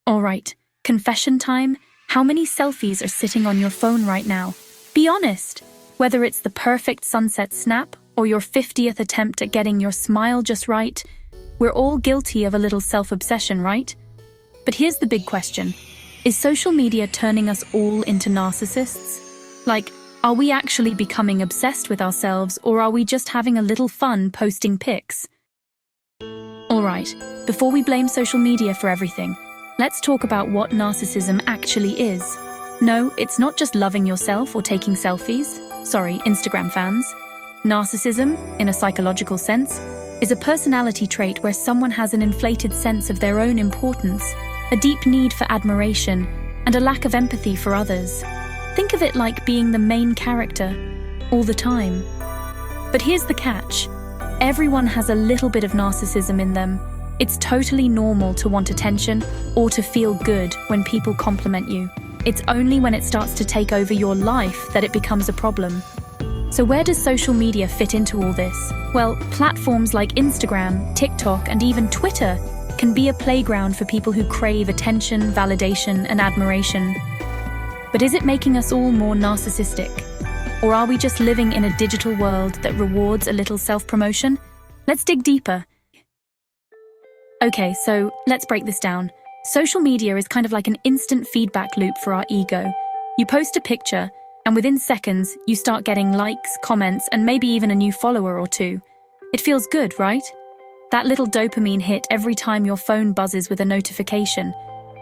All right, confession time. How many selfies are sitting on your phone right now? Be honest. Whether it's the perfect sunset snap or your 50th attempt at getting your smile just right, we're all guilty of a little self-obsession, right? But here's the big question. Is social media turning us all into narcissists? Like, are we actually becoming obsessed with ourselves, or are we just having a little fun posting pics? All right, before we blame social media for everything, let's talk about what narcissism actually is. No, it's not just loving yourself or taking selfies. Sorry, Instagram fans. Narcissism, in a psychological sense, is a personality trait where someone has an inflated sense of their own importance, a deep need for admiration, and a lack of empathy for others. Think of it like being the main character all the time. But here's the catch. Everyone has a little bit of narcissism in them. It's totally normal to want attention or to feel good when people compliment you. It's only when it starts to take over your life that it becomes a problem. So where does social media fit into all this? Well, platforms like Instagram, TikTok, and even Twitter can be a playground for people who crave attention, validation, and admiration. But is it making us all more narcissistic? Or are we just living in a digital world that rewards a little self-promotion? Let's dig deeper. Okay, so let's break this down. Social media is kind of like an instant feedback loop for our ego. You post a picture, and within seconds, you start getting likes, comments, and maybe even a new follower or two. It feels good, right? That little dopamine hit every time your phone buzzes with a notification.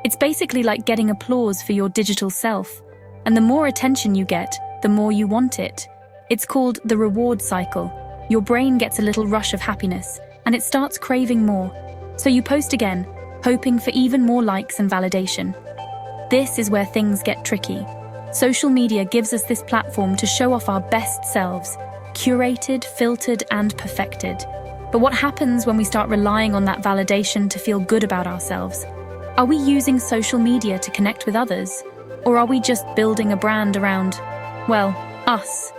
It's basically like getting applause for your digital self. And the more attention you get, the more you want it. It's called the reward cycle. Your brain gets a little rush of happiness, and it starts craving more. So you post again, hoping for even more likes and validation. This is where things get tricky. Social media gives us this platform to show off our best selves, curated, filtered, and perfected. But what happens when we start relying on that validation to feel good about ourselves? Are we using social media to connect with others? Or are we just building a brand around, well, us?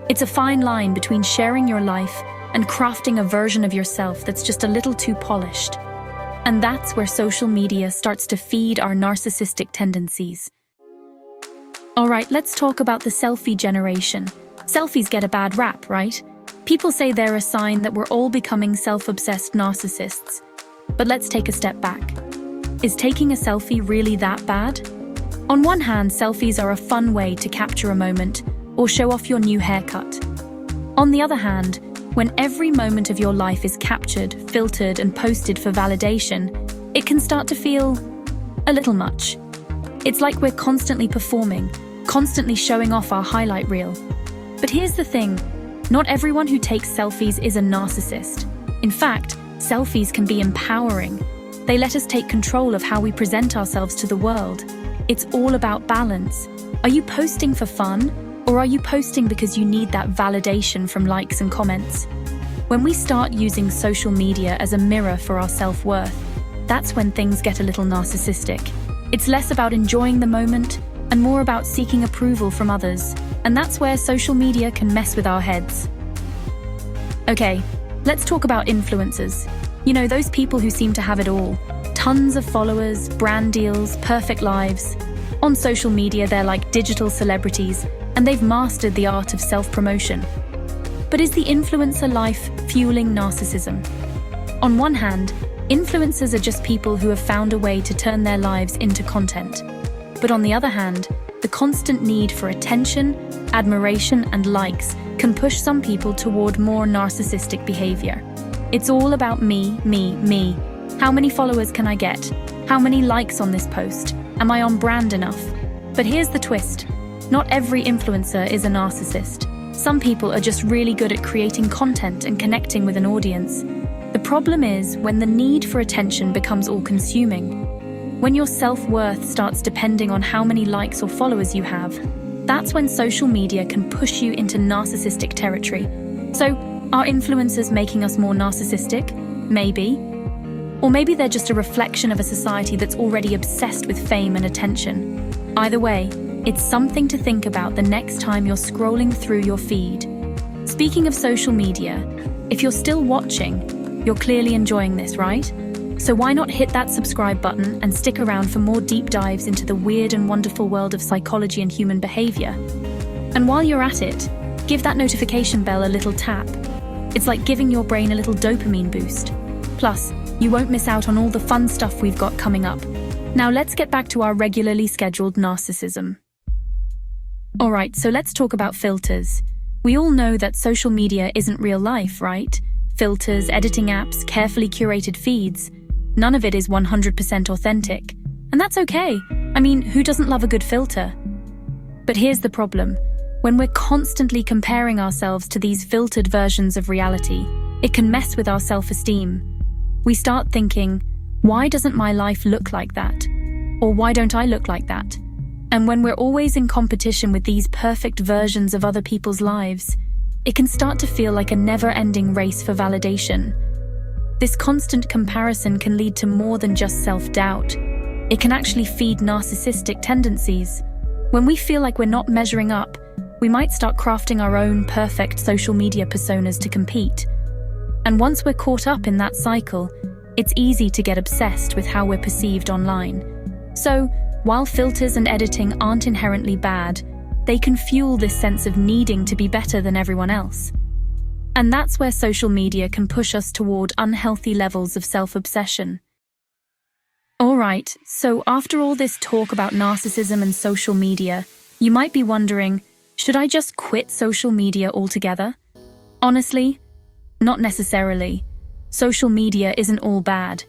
It's a fine line between sharing your life and crafting a version of yourself that's just a little too polished. And that's where social media starts to feed our narcissistic tendencies. All right, let's talk about the selfie generation. Selfies get a bad rap, right? People say they're a sign that we're all becoming self-obsessed narcissists. But let's take a step back. Is taking a selfie really that bad? On one hand, selfies are a fun way to capture a moment or show off your new haircut. On the other hand, when every moment of your life is captured, filtered, and posted for validation, it can start to feel a little much. It's like we're constantly performing, constantly showing off our highlight reel. But here's the thing, not everyone who takes selfies is a narcissist. In fact, selfies can be empowering. They let us take control of how we present ourselves to the world. It's all about balance. Are you posting for fun? Or are you posting because you need that validation from likes and comments? When we start using social media as a mirror for our self-worth, that's when things get a little narcissistic. It's less about enjoying the moment and more about seeking approval from others. And that's where social media can mess with our heads. Okay, let's talk about influencers. You know, those people who seem to have it all. Tons of followers, brand deals, perfect lives. On social media, they're like digital celebrities, and they've mastered the art of self-promotion. But is the influencer life fueling narcissism? On one hand, influencers are just people who have found a way to turn their lives into content. But on the other hand, the constant need for attention, admiration, and likes can push some people toward more narcissistic behavior. It's all about me, me, me. How many followers can I get? How many likes on this post? Am I on brand enough? But here's the twist. Not every influencer is a narcissist. Some people are just really good at creating content and connecting with an audience. The problem is when the need for attention becomes all-consuming. When your self-worth starts depending on how many likes or followers you have, that's when social media can push you into narcissistic territory. So, are influencers making us more narcissistic? Maybe. Or maybe they're just a reflection of a society that's already obsessed with fame and attention. Either way, it's something to think about the next time you're scrolling through your feed. Speaking of social media, if you're still watching, you're clearly enjoying this, right? So why not hit that subscribe button and stick around for more deep dives into the weird and wonderful world of psychology and human behavior? And while you're at it, give that notification bell a little tap. It's like giving your brain a little dopamine boost. Plus, you won't miss out on all the fun stuff we've got coming up. Now let's get back to our regularly scheduled narcissism. Alright, so let's talk about filters. We all know that social media isn't real life, right? Filters, editing apps, carefully curated feeds. None of it is 100% authentic. And that's okay. I mean, who doesn't love a good filter? But here's the problem. When we're constantly comparing ourselves to these filtered versions of reality, it can mess with our self-esteem. We start thinking, why doesn't my life look like that? Or why don't I look like that? And when we're always in competition with these perfect versions of other people's lives, it can start to feel like a never-ending race for validation. This constant comparison can lead to more than just self-doubt. It can actually feed narcissistic tendencies. When we feel like we're not measuring up, we might start crafting our own perfect social media personas to compete. And once we're caught up in that cycle, it's easy to get obsessed with how we're perceived online. So, while filters and editing aren't inherently bad, they can fuel this sense of needing to be better than everyone else. And that's where social media can push us toward unhealthy levels of self-obsession. Alright, so after all this talk about narcissism and social media, you might be wondering, should I just quit social media altogether? Honestly, not necessarily. Social media isn't all bad.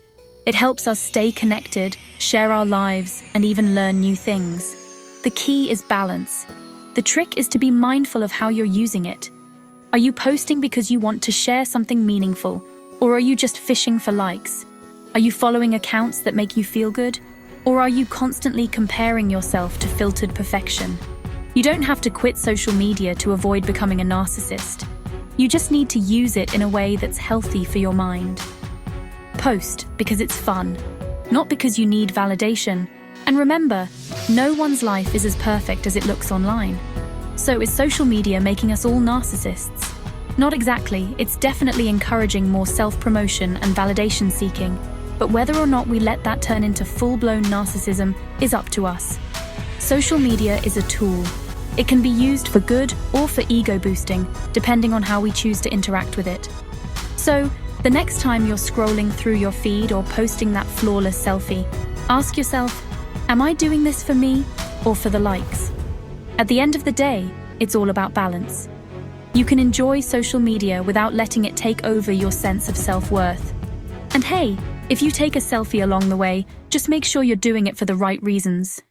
It helps us stay connected, share our lives, and even learn new things. The key is balance. The trick is to be mindful of how you're using it. Are you posting because you want to share something meaningful, or are you just fishing for likes? Are you following accounts that make you feel good, or are you constantly comparing yourself to filtered perfection? You don't have to quit social media to avoid becoming a narcissist. You just need to use it in a way that's healthy for your mind. Post because it's fun, not because you need validation. And remember, no one's life is as perfect as it looks online. So is social media making us all narcissists? Not exactly. It's definitely encouraging more self-promotion and validation seeking. But whether or not we let that turn into full-blown narcissism is up to us. Social media is a tool. It can be used for good or for ego boosting, depending on how we choose to interact with it. So, the next time you're scrolling through your feed or posting that flawless selfie, ask yourself, am I doing this for me or for the likes? At the end of the day, it's all about balance. You can enjoy social media without letting it take over your sense of self-worth. And hey, if you take a selfie along the way, just make sure you're doing it for the right reasons.